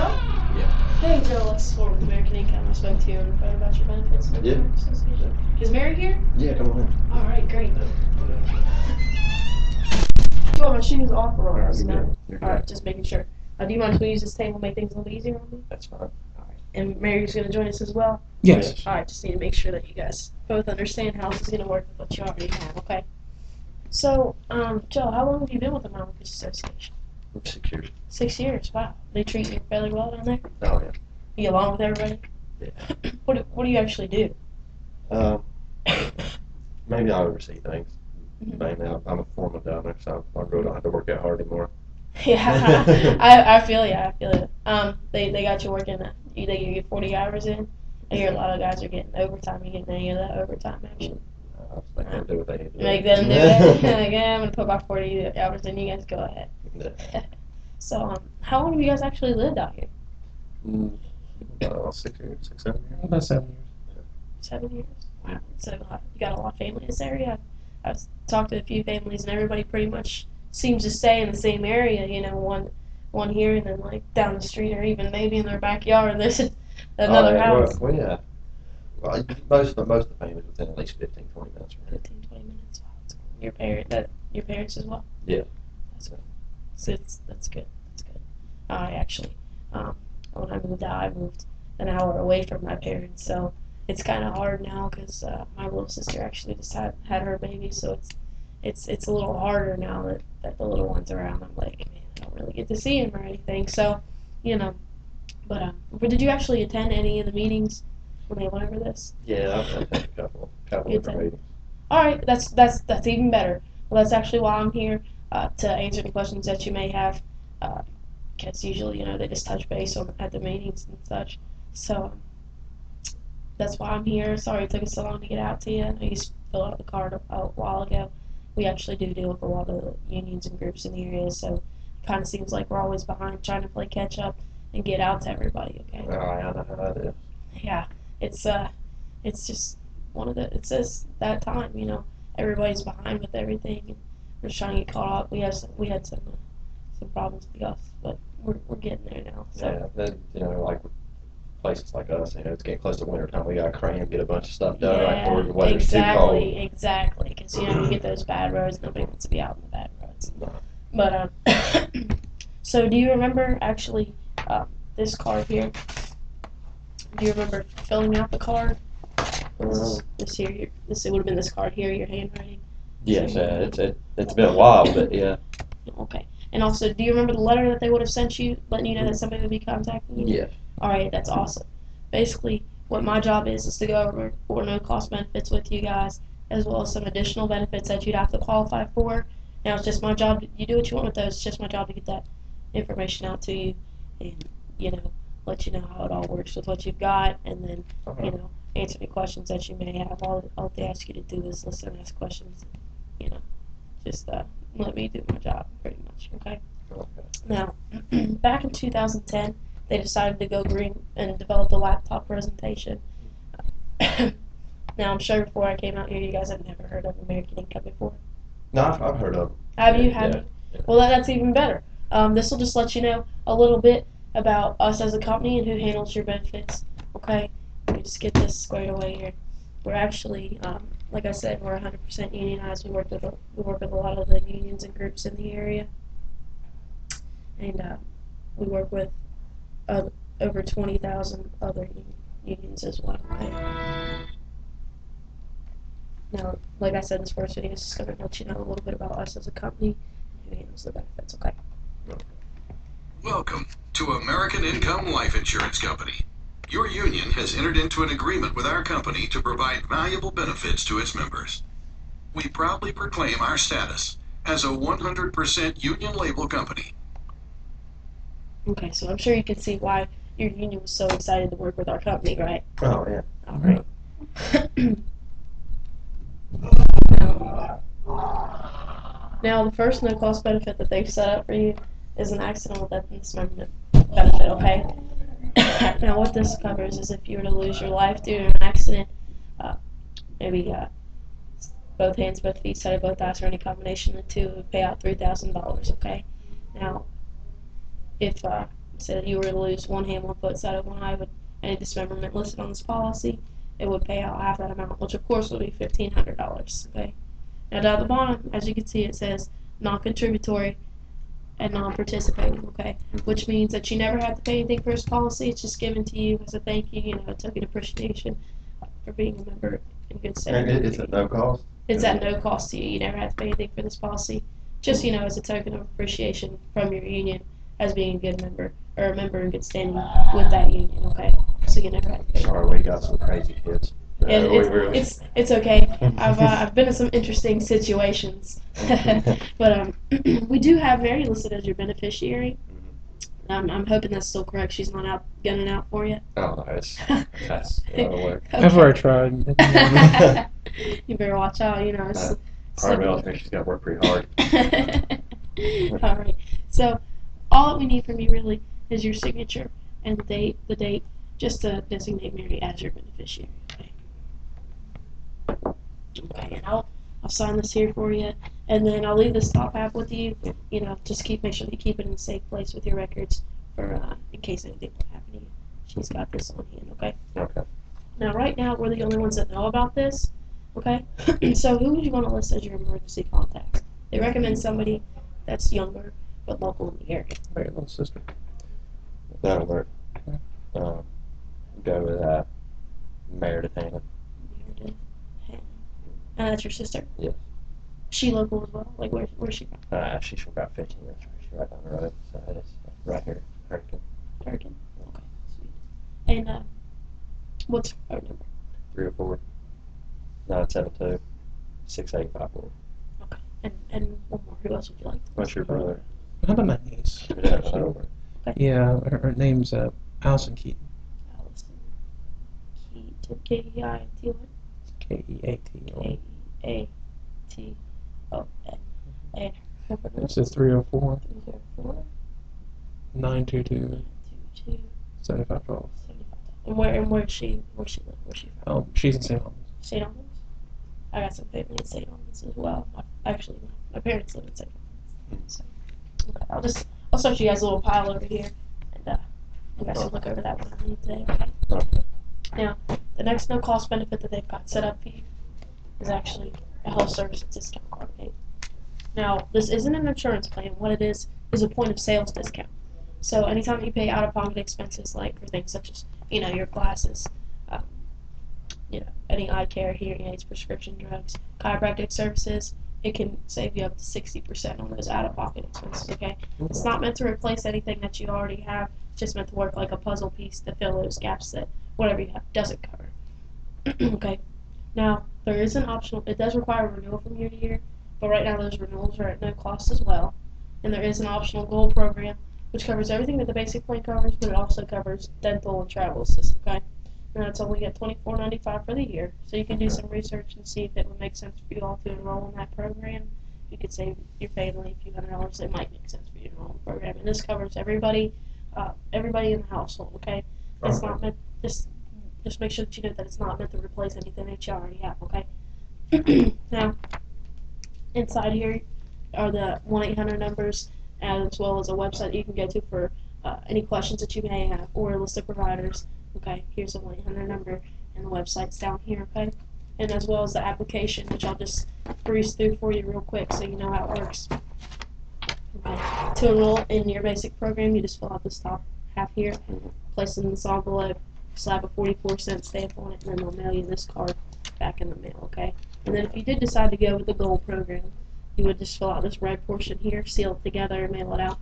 Joe? Yeah. Hey, Joe. Let's form with American Income. I spoke to you on the phone about your benefits. And Yeah. association. Is Mary here? Yeah, come on in. All right, great. Well, my shoes off or on? You're good. You're All right, good. just making sure. Do you mind if we use this table, make things a little easier on me? That's fine. All right. And Mary's going to join us as well? Yes. All right, just need to make sure that you guys both understand how this is going to work with what you already have, okay? So, Joe, how long have you been with the Mamakas Association? 6 years. 6 years. Wow. They treat you fairly well down there? Oh, yeah. You get along with everybody? Yeah. What do you actually do? Maybe I oversee things. Mhm. Mainly, I'm a foreman down there, so I really don't have to work out hard anymore. Yeah, I feel you. I feel you. They got you working. You think you get 40 hours in? I hear a lot of guys are getting overtime. You getting any of that overtime action? I can't do what they need to do. Make them do it. Like, yeah, I'm gonna put my 40 hours in. You guys go ahead. Yeah. So, how long have you guys actually lived out here? 6 years, 6, 7 years. About 7 years. 7 years. Wow. So you got a lot of family in this area. I've talked to a few families, and everybody pretty much seems to stay in the same area. You know, one here, and then like down the street, or even maybe in their backyard. There's another house. Well, yeah. Well, most of the families within at least 15, 20 minutes from here. 15, 20 minutes. Wow, that's cool. Your parents as well? Yeah. That's good. So that's good. That's good. I actually, when I moved out, I moved an hour away from my parents, so it's kind of hard now because my little sister actually just had her baby, so it's a little harder now that the little one's around. I'm like, man, I don't really get to see him or anything, so you know. But did you actually attend any of the meetings when they went over this? Yeah, I've had a couple You different meetings. All right, that's even better. Well, that's actually why I'm here to answer the questions that you may have, because usually they just touch base on at the meetings and such. So that's why I'm here. Sorry it took us so long to get out to you. I know you filled out the card a while ago. We actually do deal with a lot of unions and groups in the area, so it kind of seems like we're always behind trying to play catch up and get out to everybody. Okay. All right, I know how that is. Yeah, it's just it's just that time, everybody's behind with everything, and we're just trying to get caught up. We had some problems with us, but we're getting there now. So Yeah, then, like places like us, it's getting close to winter time. We got to cram, get a bunch of stuff done right before the weather's too cold. exactly, because you get those bad roads. Nobody wants to be out in the bad roads. No. But so do you remember actually this card here? Do you remember filling out the card? This here, it would have been this card here, your handwriting. Yes, it's been a while, but yeah. Okay. And also, do you remember the letter that they would have sent you, letting you know that somebody would be contacting you? Yes. All right, that's awesome. Basically, what my job is to go over for no-cost benefits with you guys, as well as some additional benefits that you'd have to qualify for. Now, it's just my job. You do what you want with those. It's just my job to get that information out to you, and let you know how it all works with what you've got, and then answer any questions that you may have. All they ask you to do is listen and ask questions. Just let me do my job, pretty much. Okay. Now, back in 2010, they decided to go green and develop the laptop presentation. Now, I'm sure before I came out here, you guys have never heard of American Income before. No, I've heard of them. Have you? Yeah. Well, that's even better. This will just let you know a little bit about us as a company and who handles your benefits. Okay, let me just get this squared away here. We're actually, like I said, we're 100% unionized. We work with a lot of the unions and groups in the area, and we work with over 20,000 other unions as well. Okay? Now, like I said, this first video is just going to let you know a little bit about us as a company and who handles the benefits. Okay. Welcome to American Income Life Insurance Company. Your union has entered into an agreement with our company to provide valuable benefits to its members. We proudly proclaim our status as a 100% union label company. Okay, so I'm sure you can see why your union was so excited to work with our company, right? Oh, yeah. All right. Now, the first no-cost benefit that they've set up for you is an accidental death and dismemberment benefit, okay? Now, what this covers is if you were to lose your life due to an accident, maybe both hands, both feet, side of both eyes, or any combination of the two, it would pay out $3,000, okay? Now, if say that you were to lose one hand, one foot, side of one eye with any dismemberment listed on this policy, it would pay out half that amount, which of course would be $1,500. Okay. Now down at the bottom, as you can see, it says non-contributory and non-participating. Okay, which means that you never have to pay anything for this policy. It's just given to you as a thank you, a token of appreciation for being a member in good And standing. it's at no cost? It's at no cost to you. You never have to pay anything for this policy. Just, as a token of appreciation from your union as being a good member, or a member in good standing with that union, okay? So you never have to pay. Sorry, we got some crazy kids. Yeah, it's okay. I've been in some interesting situations, but we do have Mary listed as your beneficiary. I'm hoping that's still correct. She's not out gunning out for you. Oh, no, that's a lot of work. I've already tried. You better watch out. Part of me, she's got to work pretty hard. All right. So all that we need from you really is your signature and the date, just to designate Mary as your beneficiary. Okay, and I'll sign this here for you, and then I'll leave this top app with you. Just make sure you keep it in a safe place with your records for in case anything will happen to you. She's got this on hand, okay? Okay. Now, right now, we're the only ones that know about this, okay? So who would you want to list as your emergency contacts? They recommend somebody that's younger but local in the area. My little sister. That'll work. Go with Meredith Hannon. Meredith Hannon. And that's your sister? Yes. She local as well? Like, where's she from? She's from about 15 minutes. She's right down the road. So it's right here. Hurricane. Hurricane? Okay, sweet. And what's her phone number? 304 972 6854. Okay. And one more. Who else would you like to What's your brother? How about my niece? Yeah, that over. Yeah, her name's Allison Keaton. Allison Keaton. K-E-I-T-O-N? Keaton. K-E-A-T-O-N. And her phone number? This is 304 304 922 22 7512. 75. And where's she live? Where's she from? She's in St. Albans. St. Albans? I got some family in St. Albans as well. My parents live in St. Albans. So, okay, I'll start you guys a little pile over here, and you guys can look over that one I need today, okay? Okay. Now, the next no-cost benefit that they've got set up for you is actually a health services discount card, okay? Now, this isn't an insurance plan. What it is a point of sales discount. So anytime you pay out-of-pocket expenses, like for things such as, your glasses, any eye care, hearing aids, prescription drugs, chiropractic services, it can save you up to 60% on those out-of-pocket expenses, okay? It's not meant to replace anything that you already have. It's just meant to work like a puzzle piece to fill those gaps that whatever you have doesn't cover. Okay? Now, there is an optional, it does require renewal from year to year, but right now those renewals are at no cost as well. And there is an optional gold program, which covers everything that the basic plan covers, but it also covers dental and travel assist, okay? And that's only at $24.95 for the year. So you can do some research and see if it would make sense for you all to enroll in that program. You could save your family a few $100s. It might make sense for you to enroll in the program. And this covers everybody in the household, okay? It's not meant, just make sure that you know that it's not meant to replace anything that you already have, okay? Now, inside here are the 1-800 numbers, as well as a website you can go to for any questions that you may have, or a list of providers. Okay, here's the 1-800 number, and the website's down here, okay? And as well as the application, which I'll just breeze through for you real quick so you know how it works. Okay. To enroll in your basic program, you just fill out this top half here, place it in this envelope, slap a 44-cent stamp on it, and then they'll mail you this card back in the mail, okay? And then if you did decide to go with the gold program, you would just fill out this red portion here, seal it together, and mail it out.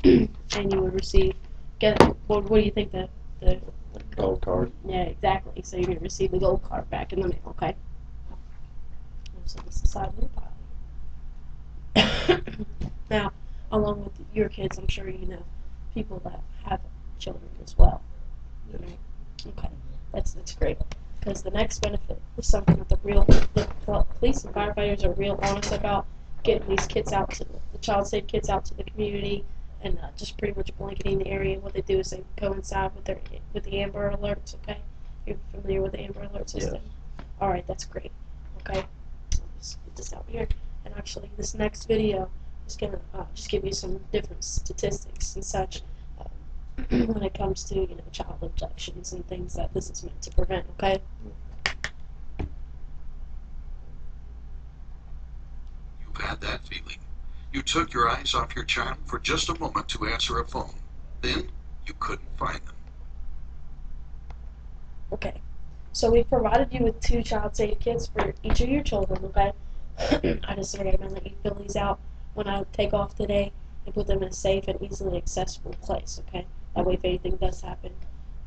And you would receive, what do you think the Gold card. Yeah, exactly. So you're going to receive the gold card back in the mail, okay? So this is the side of your pile. Now, along with your kids, I'm sure you know people that have children as well. Okay, that's great. Because the next benefit is something that the police and firefighters are real honest about, getting these kids out to the child safe kids out to the community, and just pretty much blanketing the area. What they do is they coincide with the Amber Alerts, okay? You're familiar with the Amber Alert system? Yes. Alright, that's great. Okay? Let's get this out here. And actually, this next video is going to just give you some different statistics and such when it comes to, child abductions and things that this is meant to prevent, okay? You've had that feeling. You took your eyes off your child for just a moment to answer a phone. Then you couldn't find them. Okay. So we've provided you with 2 child safe kits for each of your children, okay? I just recommend that you fill these out when I take off today and put them in a safe and easily accessible place, okay? That way if anything does happen,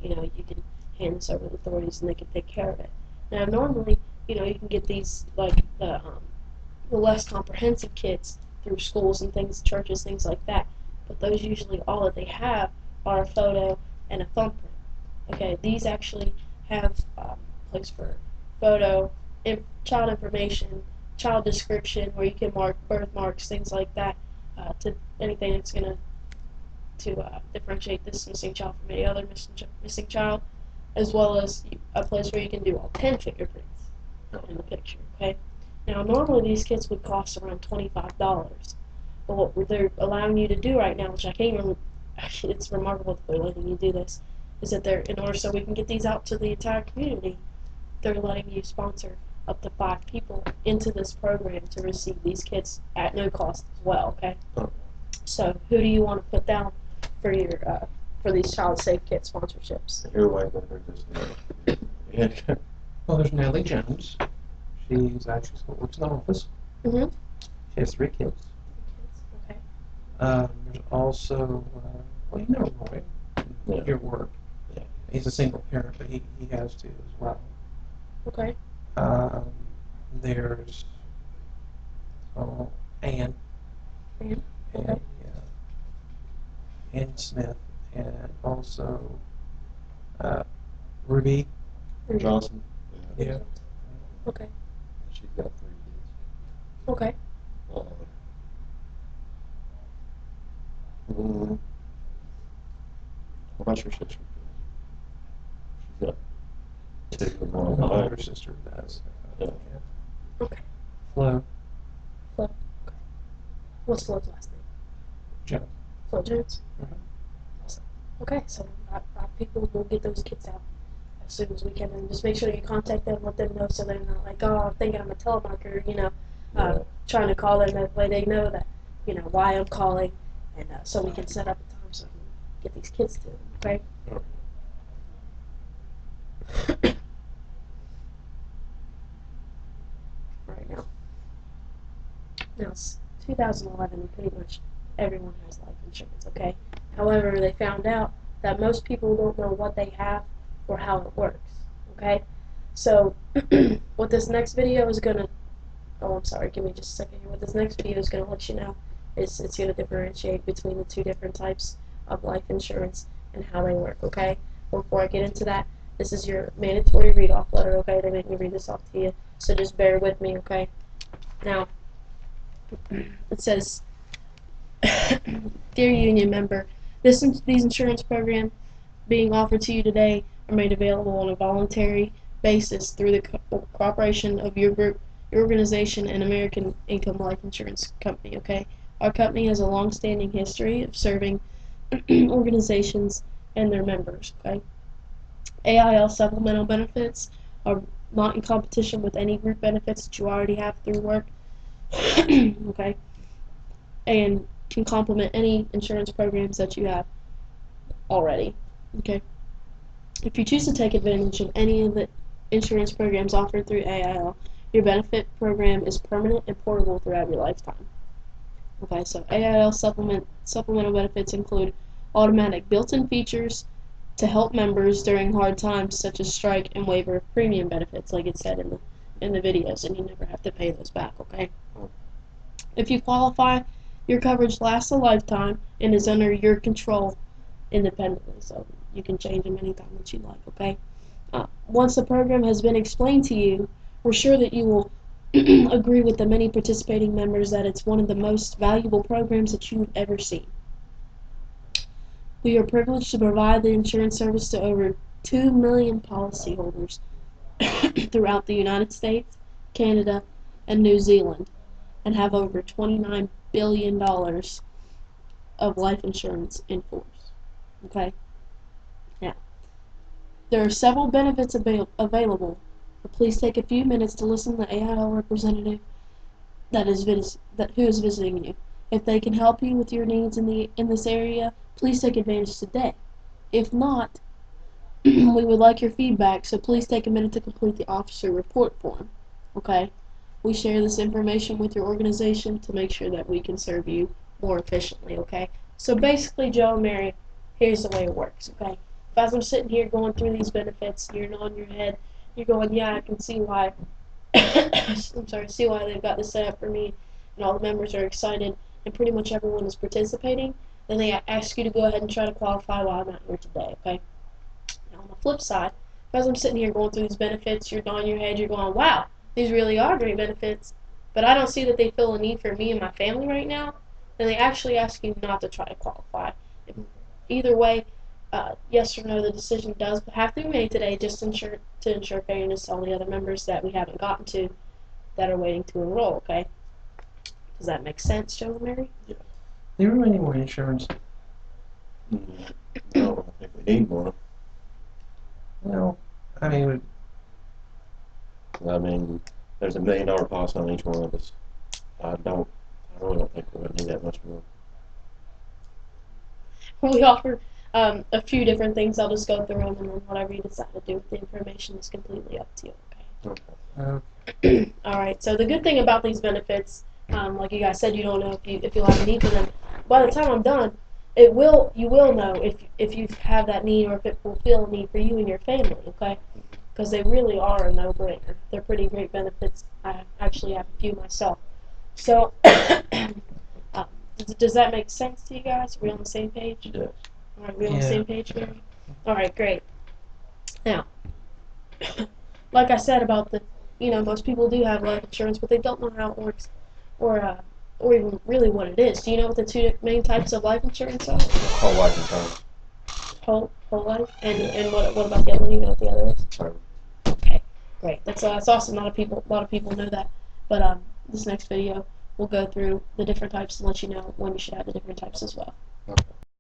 you can hand this over to the authorities and they can take care of it. Now normally, you can get these, like the less comprehensive kits through schools and things, churches, things like that. But those usually all that they have are a photo and a thumbprint. Okay, these actually have place for photo, child information, child description, where you can mark birthmarks, things like that, to anything that's going to differentiate this missing child from any other missing child, as well as a place where you can do all 10 fingerprints in the picture. Okay. Now, normally these kits would cost around $25, but what they're allowing you to do right now, which I can't even, actually, it's remarkable that they're letting you do this, is that they're, in order so we can get these out to the entire community, they're letting you sponsor up to 5 people into this program to receive these kits at no cost as well, okay? So, who do you want to put down for your, for these child safe kit sponsorships? Your way, but they're just, Well, there's Nellie Jones. She's actually still works in the office. Mm-hmm. She has 3 kids. Okay. There's also, well, you know Roy, Yeah. your work. Yeah. He's a single parent, but he has 2 as well. Okay. There's Ann. Ann, And, okay. Ann Smith, and also Ruby. Johnson. Yeah. Okay. She's got 3 kids. Okay. What about your sister? She's got 2 and 1 My behind older her. sister does. Yeah. Okay. Flo Flo. Okay. What's Flo's last name? Jones. Flo Jones. Mhm. Awesome. Okay, so 5 people will get those kits out as soon as we can, and just make sure you contact them, let them know, so they're not like, oh, I'm thinking I'm a telemarketer, Yeah. trying to call them. That way they know that, why I'm calling, and so we can set up a time so we can get these kits to them. Okay. Right now. Now it's 2011, and pretty much everyone has life insurance. Okay. However, they found out that most people don't know what they have or how it works. Okay. So what this next video is gonna, oh, I'm sorry, give me just a second here. What this next video is gonna let you know is it's gonna differentiate between the 2 different types of life insurance and how they work. Okay. Before I get into that, this is your mandatory read-off letter. Okay. They make me read this off to you, so just bear with me. Okay. Now, it says, Dear Union member, these insurance programs being offered to you today are made available on a voluntary basis through the cooperation of your group, your organization, and American Income Life Insurance Company. Okay, our company has a long-standing history of serving organizations and their members. Okay, AIL supplemental benefits are not in competition with any group benefits that you already have through work. Okay, and can complement any insurance programs that you have already. Okay, if you choose to take advantage of any of the insurance programs offered through AIL, your benefit program is permanent and portable throughout your lifetime. Okay, so AIL supplemental benefits include automatic built-in features to help members during hard times, such as strike and waiver of premium benefits, like it said in the videos, and you never have to pay those back. Okay. If you qualify, your coverage lasts a lifetime and is under your control independently, so you can change them anytime that you like. Okay. Once the program has been explained to you, we're sure that you will agree with the many participating members that it's one of the most valuable programs that you've ever seen. We are privileged to provide the insurance service to over 2 million policyholders throughout the United States, Canada, and New Zealand, and have over $29 billion of life insurance in force. Okay? Now, there are several benefits available, but please take a few minutes to listen to the AIL representative who is visiting you. If they can help you with your needs in this area, please take advantage today. If not, we would like your feedback, so please take a minute to complete the officer report form. Okay? We share this information with your organization to make sure that we can serve you more efficiently, okay? So basically, Joe and Mary, here's the way it works, okay? If as I'm sitting here going through these benefits, you're nodding your head, you're going, yeah, I can see why, see why they've got this set up for me, and all the members are excited, and pretty much everyone is participating, then they ask you to go ahead and try to qualify while I'm out here today, okay? Now, on the flip side, as I'm sitting here going through these benefits, you're nodding your head, you're going, wow, these really are great benefits, but I don't see that they fill a need for me and my family right now, then they actually ask you not to try to qualify. Either way, yes or no, the decision does have to be made today just to ensure fairness to all the other members that we haven't gotten to that are waiting to enroll, okay? Does that make sense, Joe and Mary? Yeah. Do you have any more insurance? No, I don't think we need one. No. I mean, I mean, there's $1 million policy on each one of us. I really don't think we're gonna need that much more. We offer a few different things. I'll just go through them, and then whatever you decide to do with the information is completely up to you, okay? Okay. All right. So the good thing about these benefits, like you guys said, you don't know if you'll have a need for them. By the time I'm done, you will know if you have that need or if it will fill a need for you and your family. Okay, because they really are a no-brainer. They're pretty great benefits. I actually have a few myself. So, does that make sense to you guys? Are we on the same page? Yeah. All right, we on the same page, Mary? All right, great. Now, like I said about most people do have life insurance, but they don't know how it works, or even really what it is. Do you know what the two main types of life insurance are? Whole life insurance. Whole life, and what about the other one? You know what the other is? Term. Okay, great. That's awesome. A lot of people know that. But this next video, we'll go through the different types and let you know when you should have the different types as well. Okay.